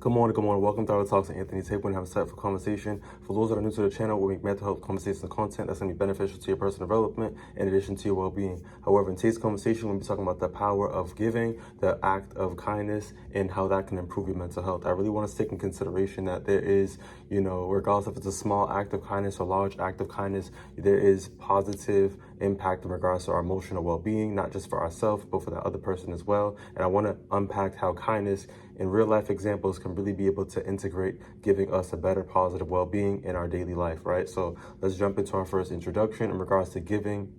Good morning, good morning. Welcome to our talks with Anthony Tate. We're going to have a insightful conversation. For those that are new to the channel, we make mental health conversations and content that's going to be beneficial to your personal development in addition to your well-being. However, in today's conversation, we're going to be talking about the power of giving, the act of kindness, and how that can improve your mental health. I really want to take in consideration that there is, regardless if it's a small act of kindness or large act of kindness, there is positive impact in regards to our emotional well-being, not just for ourselves, but for the other person as well. And I want to unpack how kindness in real life examples can really be able to integrate, giving us a better positive well-being in our daily life, right? So let's jump into our first introduction in regards to giving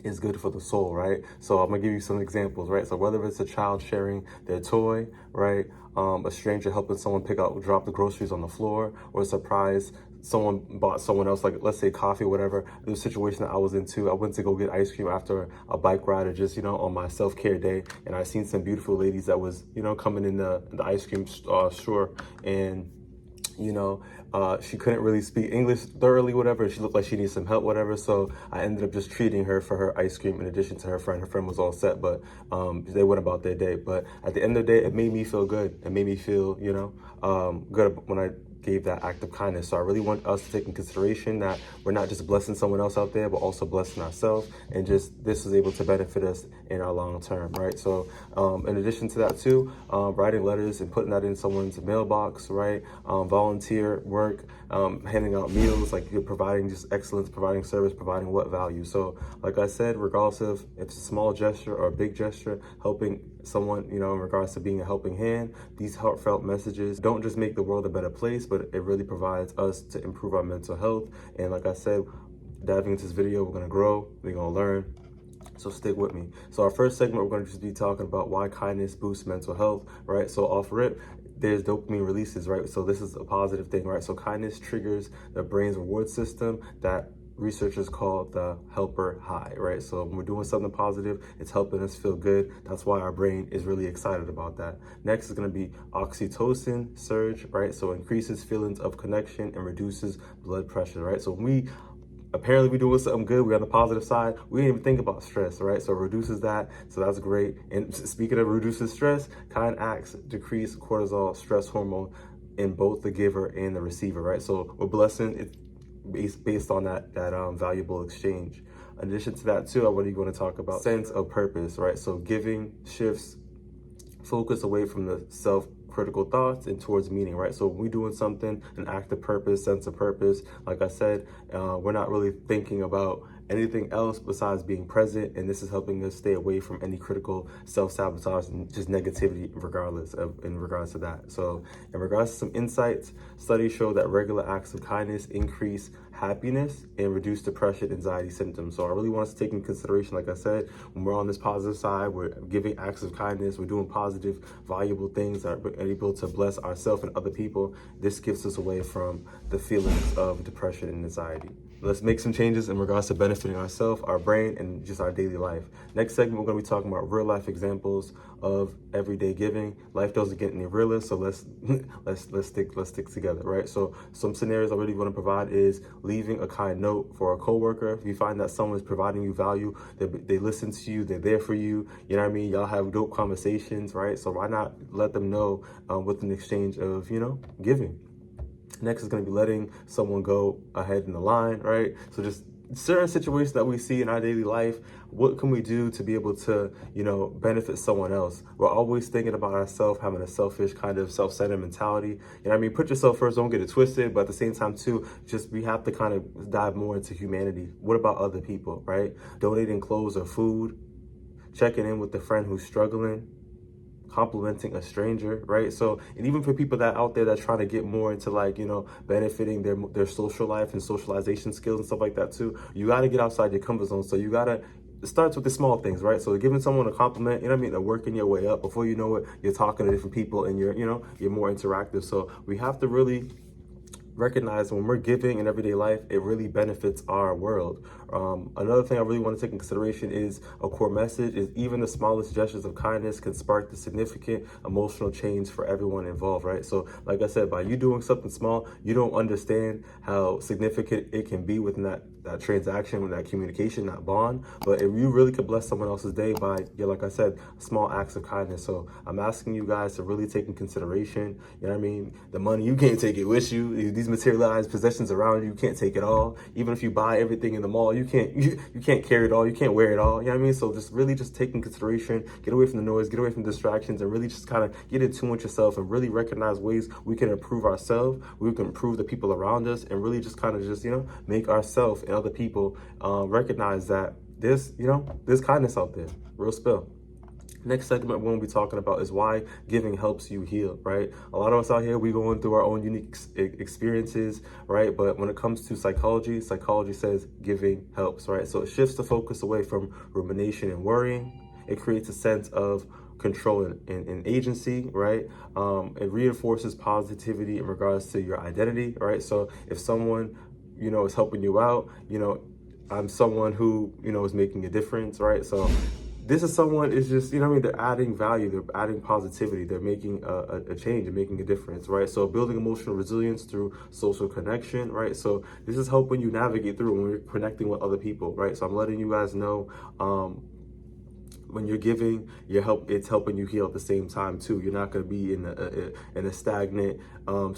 is good for the soul, right? So I'm gonna give you some examples, right? So whether it's a child sharing their toy, right? A stranger helping someone drop the groceries on the floor, or a surprise someone bought someone else, like let's say coffee or whatever. There was a situation that I was into. I went to go get ice cream after a bike ride or just, on my self-care day. And I seen some beautiful ladies that was, coming in the ice cream store, and she couldn't really speak English thoroughly, whatever. She looked like she needed some help, whatever. So I ended up just treating her for her ice cream in addition to her friend. Her friend was all set, but they went about their day. But at the end of the day, it made me feel good. It made me feel, good when I gave that act of kindness. So I really want us to take in consideration that we're not just blessing someone else out there, but also blessing ourselves, and just this is able to benefit us in our long term, right? So in addition to that too, writing letters and putting that in someone's mailbox, right? Volunteer work, handing out meals, like you're providing just excellence, providing service, providing what value. So like I said, regardless of if it's a small gesture or a big gesture, helping someone, in regards to being a helping hand, these heartfelt messages don't just make the world a better place, but it really provides us to improve our mental health. And like I said, diving into this video, we're gonna grow, we're gonna learn. So stick with me. So our first segment, we're going to just be talking about why kindness boosts mental health, right? So off rip, there's dopamine releases, right? So this is a positive thing, right? So kindness triggers the brain's reward system that researchers call the helper high, right? So when we're doing something positive, it's helping us feel good. That's why our brain is really excited about that. Next is going to be oxytocin surge, right? So increases feelings of connection and reduces blood pressure, right? So when we're doing something good, we're on the positive side, we didn't even think about stress, right? So it reduces that, so that's great. And speaking of reduces stress, kind acts decrease cortisol, stress hormone, in both the giver and the receiver, right? So we're blessing it based on that valuable exchange. In addition to that too, I really want to talk about sense of purpose, right? So giving shifts focus away from the self-critical thoughts and towards meaning, right? So when we're doing something, an act of purpose, sense of purpose, like I said, we're not really thinking about anything else besides being present, and this is helping us stay away from any critical self-sabotage and just negativity in regards to that. So in regards to some insights, studies show that regular acts of kindness increase happiness and reduce depression, anxiety symptoms. So I really want us to take in consideration, like I said, when we're on this positive side, we're giving acts of kindness, we're doing positive, valuable things that are able to bless ourselves and other people. This gives us away from the feelings of depression and anxiety. Let's make some changes in regards to benefiting ourselves, our brain, and just our daily life. Next segment, we're going to be talking about real life examples of everyday giving. Life doesn't get any realer, so let's stick together, right? So some scenarios I really want to provide is leaving a kind note for a coworker. If you find that someone is providing you value, they listen to you, they're there for you, you know what I mean? Y'all have dope conversations, right? So why not let them know with an exchange of, giving. Next is going to be letting someone go ahead in the line, right? So just certain situations that we see in our daily life, what can we do to be able to, benefit someone else? We're always thinking about ourselves, having a selfish kind of self-centered mentality. You know what I mean? Put yourself first, don't get it twisted, but at the same time too, we have to kind of dive more into humanity. What about other people, right? Donating clothes or food, checking in with a friend who's struggling, complimenting a stranger, right? So, and even for people that out there that trying to get more into benefiting their social life and socialization skills and stuff like that too, you got to get outside your comfort zone. So it starts with the small things, right? So giving someone a compliment, they're working your way up. Before you know it, you're talking to different people and you're more interactive. So we have to really recognize when we're giving in everyday life, it really benefits our world. Another thing I really want to take in consideration is a core message is even the smallest gestures of kindness can spark the significant emotional change for everyone involved, right? So like I said, by you doing something small, you don't understand how significant it can be within that that transaction, that communication, that bond. But if you really could bless someone else's day by, yeah, like I said, small acts of kindness. So I'm asking you guys to really take in consideration, you know what I mean? The money, you can't take it with you. These materialized possessions around you can't take it all. Even if you buy everything in the mall, you can't carry it all. You can't wear it all. You know what I mean? So just really just take in consideration, get away from the noise, get away from distractions, and really just kind of get in tune with yourself and really recognize ways we can improve ourselves, we can improve the people around us, and really just kind of just, make ourselves and other people recognize that there's kindness out there. Real spill. Next segment we're going to be talking about is why giving helps you heal, right? A lot of us out here, we going through our own unique experiences, right? But when it comes to psychology says giving helps, right? So it shifts the focus away from rumination and worrying. It creates a sense of control and agency, right? It reinforces positivity in regards to your identity, right? So if someone, is helping you out, I'm someone who, is making a difference, right? So this is someone is just, they're adding value, they're adding positivity, they're making a change and making a difference, right? So building emotional resilience through social connection, right? So this is helping you navigate through when you're connecting with other people, right? So I'm letting you guys know, when you're giving, it's helping you heal at the same time too. You're not going to be in a stagnant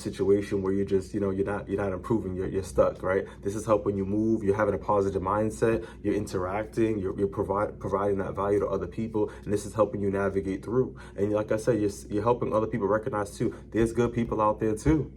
situation where you're just, you're not improving. You're stuck, right? This is helping you move. You're having a positive mindset. You're interacting. You're providing that value to other people, and this is helping you navigate through. And like I said, you're helping other people recognize too. There's good people out there too.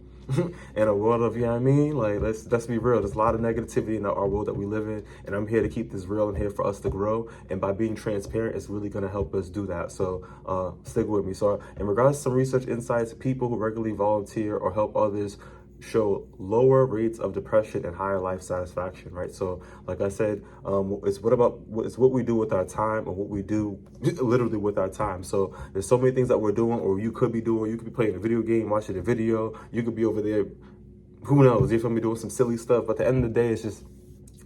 In a world of, like, let's be real. There's a lot of negativity in our world that we live in, and I'm here to keep this real and here for us to grow. And by being transparent, it's really going to help us do that. So stick with me. So in regards to some research insights, people who regularly volunteer or help others show lower rates of depression and higher life satisfaction, right? So like I said, it's what we do with our time, or what we do literally with our time. So there's so many things that we're doing, or you could be doing. You could be playing a video game, watching a video. You could be over there, who knows, you feel me, doing some silly stuff. But at the end of the day, it's just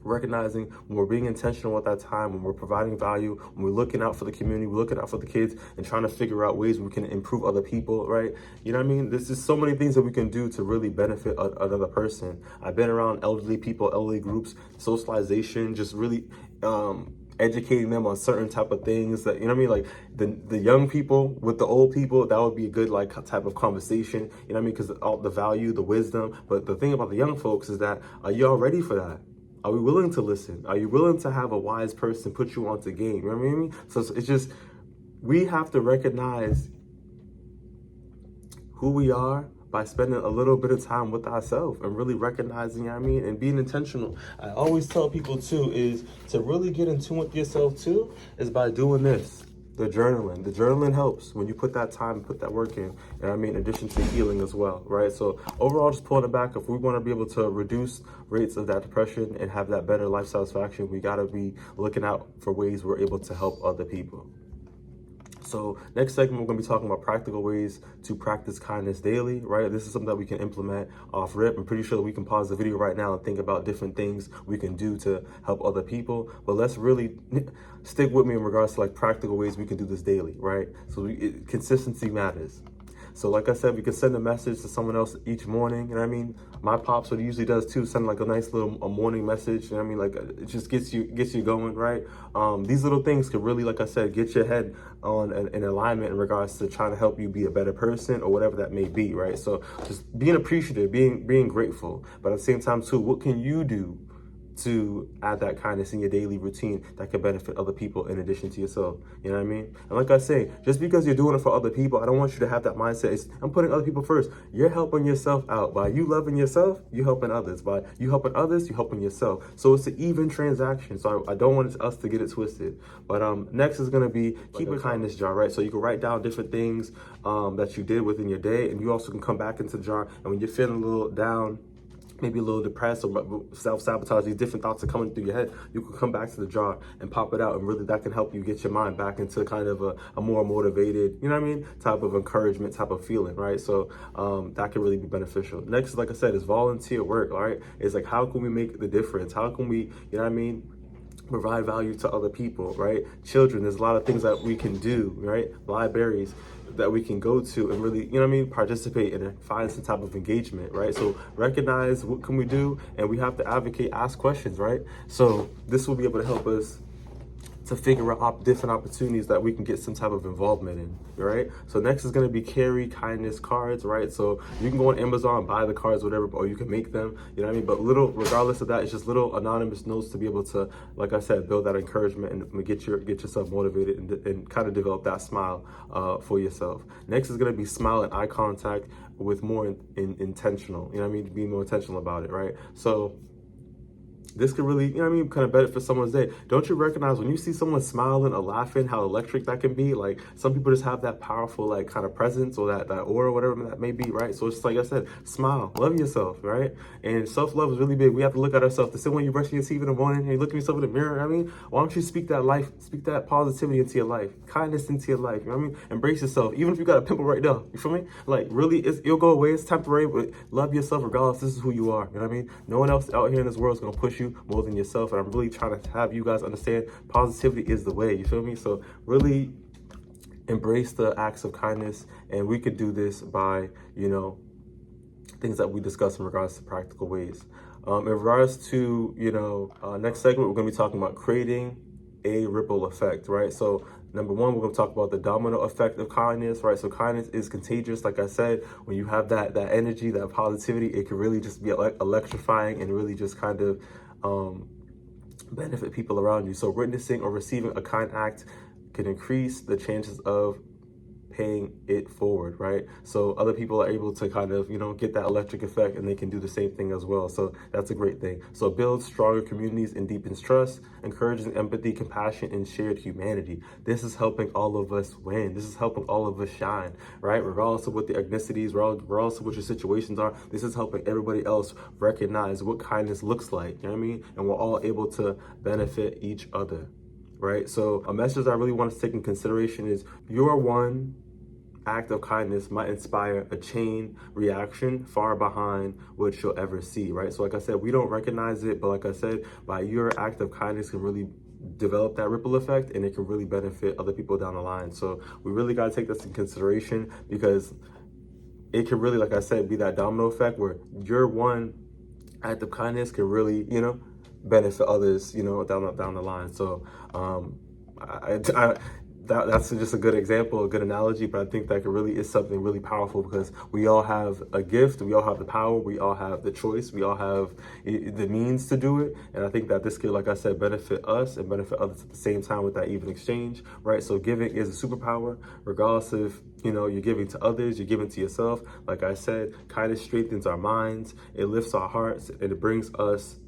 recognizing when we're being intentional with that time, when we're providing value, when we're looking out for the community, we're looking out for the kids, and trying to figure out ways we can improve other people, right? You know what I mean? There's just so many things that we can do to really benefit another person. I've been around elderly people, elderly groups, socialization, just really educating them on certain type of things that, like the young people with the old people, that would be a good type of conversation, because all the value, the wisdom. But the thing about the young folks is that, are y'all ready for that? Are we willing to listen? Are you willing to have a wise person put you onto game? You know what I mean? So it's just, we have to recognize who we are by spending a little bit of time with ourselves and really recognizing, and being intentional. I always tell people too, is to really get in tune with yourself too, is by doing this. The journaling helps when you put that time, put that work in, in addition to healing as well, right? So overall, just pulling it back, if we want to be able to reduce rates of that depression and have that better life satisfaction, we got to be looking out for ways we're able to help other people. So next segment, we're going to be talking about practical ways to practice kindness daily, right? This is something that we can implement off rip. I'm pretty sure that we can pause the video right now and think about different things we can do to help other people. But let's really stick with me in regards to practical ways we can do this daily, right? So consistency matters. So like I said, we can send a message to someone else each morning. My pops, what he usually does too, send a nice little morning message. It just gets you going, right? These little things can really, like I said, get your head on an alignment in regards to trying to help you be a better person or whatever that may be, right? So just being appreciative, being grateful, but at the same time too, what can you do to add that kindness in your daily routine that can benefit other people in addition to yourself? You know what I mean? And like I say, just because you're doing it for other people, I don't want you to have that mindset. I'm putting other people first. You're helping yourself out. By you loving yourself, you're helping others. By you helping others, you're helping yourself. So it's an even transaction. So I don't want us to get it twisted. But next is going to be keep a kindness jar, right? So you can write down different things that you did within your day, and you also can come back into the jar. And when you're feeling a little down, maybe a little depressed or self-sabotage, these different thoughts are coming through your head, you can come back to the jar and pop it out, and really that can help you get your mind back into kind of a more motivated, type of encouragement, type of feeling, right? So that can really be beneficial. Next, like I said, is volunteer work, all right? It's how can we make the difference? How can we, provide value to other people, right? Children, there's a lot of things that we can do, right? Libraries that we can go to and really, you know what I mean, participate in it, find some type of engagement, right? So recognize what can we do, and we have to advocate, ask questions, right? So this will be able to help us to figure out different opportunities that we can get some type of involvement in, right? So next is going to be carry kindness cards, right? So you can go on Amazon, buy the cards, whatever, or you can make them, you know what I mean? But regardless of that, it's just little anonymous notes to be able to, like I said, build that encouragement and get yourself motivated and kind of develop that smile for yourself. Next is going to be smile and eye contact with more intentional, you know what I mean? Be more intentional about it, right? So this could really, you know what I mean, kind of benefit someone's day. Don't you recognize when you see someone smiling or laughing, how electric that can be? Like, some people just have that powerful, like, kind of presence or that aura, whatever that may be, right? So it's just like I said, smile, love yourself, right? And self-love is really big. We have to look at ourselves. The same way you're brushing your teeth in the morning and you look at yourself in the mirror, I mean, why don't you speak that life, speak that positivity into your life, kindness into your life, you know what I mean? Embrace yourself, even if you got a pimple right now, you feel me? Like, really, it'll go away, it's temporary, but love yourself regardless. This is who you are, you know what I mean? No one else out here in this world is going to push you more than yourself. And I'm really trying to have you guys understand positivity is the way, you feel me? So really embrace the acts of kindness, and we could do this by, you know, things that we discuss in regards to practical ways. In regards to, you know, next segment, we're going to be talking about creating a ripple effect, right? So number one, we're going to talk about the domino effect of kindness, right? So kindness is contagious. Like I said, when you have that energy, that positivity, it can really just be electrifying and really just kind of benefit people around you. So witnessing or receiving a kind act can increase the chances of paying it forward, right? So other people are able to kind of, you know, get that electric effect, and they can do the same thing as well. So that's a great thing. So build stronger communities and deepens trust, encouraging empathy, compassion, and shared humanity. This is helping all of us win. This is helping all of us shine, right? Regardless of what the ethnicities, regardless of what your situations are, this is helping everybody else recognize what kindness looks like, you know what I mean? And we're all able to benefit each other, right? So a message I really want to take in consideration is your one act of kindness might inspire a chain reaction far behind what you'll ever see, right? So like I said, we don't recognize it, but like I said, by your act of kindness can really develop that ripple effect, and it can really benefit other people down the line. So we really got to take this in consideration, because it can really, like I said, be that domino effect where your one act of kindness can really, you know, benefit others, you know, down the line. So that's just a good example, a good analogy, but I think that really is something really powerful, because we all have a gift, we all have the power, we all have the choice, we all have the means to do it. And I think that this could, like I said, benefit us and benefit others at the same time with that even exchange, right? So giving is a superpower, regardless of, you know, you're giving to others, you're giving to yourself. Like I said, kindness strengthens our minds, it lifts our hearts, and it brings us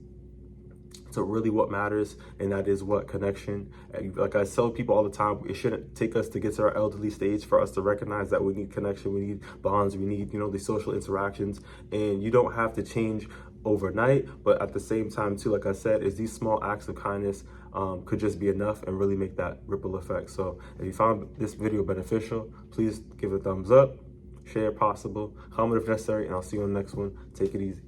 to really what matters, and that is what connection. And like I tell people all the time, it shouldn't take us to get to our elderly stage for us to recognize that we need connection, we need bonds, we need, you know, these social interactions. And you don't have to change overnight, but at the same time too, like I said, is these small acts of kindness could just be enough and really make that ripple effect. So if you found this video beneficial, please give it a thumbs up, share if possible, comment if necessary, and I'll see you on the next one. Take it easy.